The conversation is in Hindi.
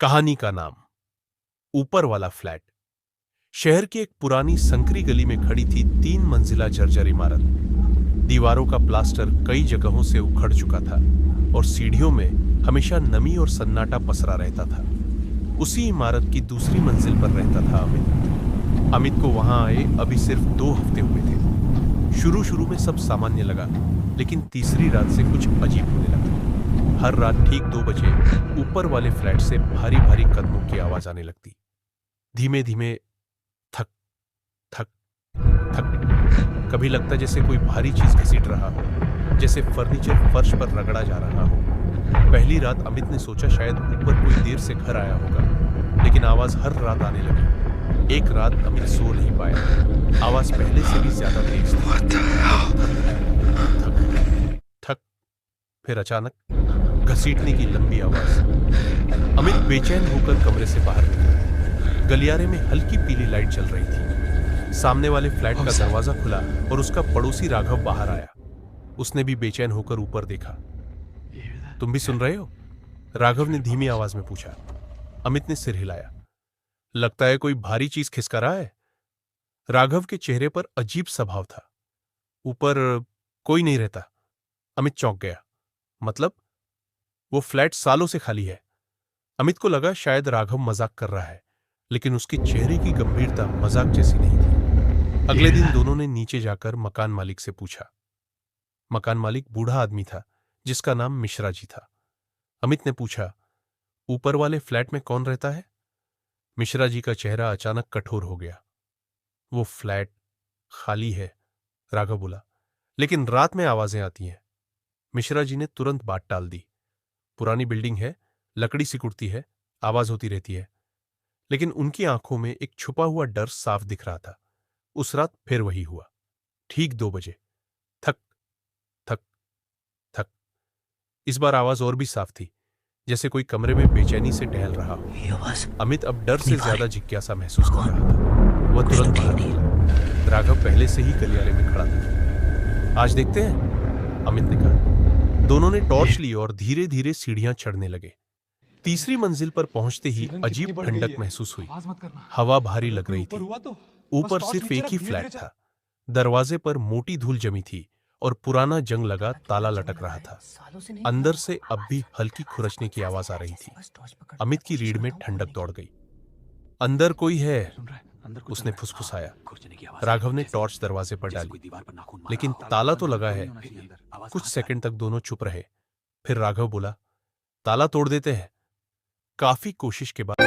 कहानी का नाम ऊपर वाला फ्लैट। शहर की एक पुरानी संकरी गली में खड़ी थी 3 मंजिला जर्जर इमारत। दीवारों का प्लास्टर कई जगहों से उखड़ चुका था और सीढ़ियों में हमेशा नमी और सन्नाटा पसरा रहता था। उसी इमारत की दूसरी मंजिल पर रहता था अमित। अमित को वहां आए अभी सिर्फ 2 हफ्ते हुए थे। शुरू में सब सामान्य लगा, लेकिन तीसरी रात से कुछ अजीब होने लगा। हर रात ठीक 2 बजे ऊपर वाले फ्लैट से भारी भारी कदमों की आवाज आने लगती। धीमे धीमे, थक थक थक। कभी लगता जैसे कोई भारी चीज घसीट रहा हो, जैसे फर्नीचर फर्श पर रगड़ा जा रहा हो। पहली रात अमित ने सोचा शायद ऊपर कोई देर से घर आया होगा, लेकिन आवाज हर रात आने लगी। एक रात अमित सो नहीं पाया। आवाज पहले से भी ज्यादा तेज थी। थक थक। फिर अचानक घसीटने की लंबी आवाज। अमित बेचैन होकर कमरे से बाहर निकला। गलियारे में हल्की पीली लाइट जल रही थी। सामने वाले फ्लैट का दरवाजा खुला और उसका पड़ोसी राघव बाहर आया। उसने भी बेचैन होकर ऊपर देखा। तुम भी सुन रहे हो? राघव ने धीमी आवाज में पूछा। अमित ने सिर हिलाया। लगता है कोई भारी चीज खिसका रहा है। राघव के चेहरे पर अजीब सा भाव था। ऊपर कोई नहीं रहता। अमित चौंक गया। मतलब? वो फ्लैट सालों से खाली है। अमित को लगा शायद राघव मजाक कर रहा है, लेकिन उसके चेहरे की गंभीरता मजाक जैसी नहीं थी। अगले दिन दोनों ने नीचे जाकर मकान मालिक से पूछा। मकान मालिक बूढ़ा आदमी था, जिसका नाम मिश्रा जी था। अमित ने पूछा, ऊपर वाले फ्लैट में कौन रहता है? मिश्रा जी का चेहरा अचानक कठोर हो गया। वो फ्लैट खाली है, राघव बोला, लेकिन रात में आवाजें आती हैं। मिश्रा जी ने तुरंत बात टाल दी। पुरानी बिल्डिंग है, लकड़ी सिकुड़ती है, आवाज होती रहती है। लेकिन उनकी आंखों में एक छुपा हुआ डर साफ दिख रहा था। उस रात फिर वही हुआ। ठीक 2 बजे। थक थक थक। इस बार आवाज और भी साफ थी, जैसे कोई कमरे में बेचैनी से टहल रहा हो। अमित अब डर से ज्यादा जिज्ञासा महसूस कर रहा था। वह तुरंत बाहर निकला। राघव पहले से ही गलियारे में खड़ा था। आज देखते हैं, अमित ने कहा। दोनों ने टॉर्च ली और धीरे धीरे सीढ़ियां चढ़ने लगे। तीसरी मंजिल पर पहुंचते ही अजीब ठंडक महसूस हुई। हवा भारी लग रही थी। ऊपर सिर्फ एक ही फ्लैट था। दरवाजे पर मोटी धूल जमी थी और पुराना जंग लगा ताला लटक रहा था। अंदर से अब भी हल्की खुरचने की आवाज आ रही थी। अमित की रीढ़ में ठंडक दौड़ गई। अंदर कोई है, उसने फुसफुसाया। राघव ने टॉर्च दरवाजे पर डाली, लेकिन ताला तो लगा है। कुछ सेकंड तक दोनों चुप रहे। फिर राघव बोला, ताला तोड़ देते हैं। काफी कोशिश के बाद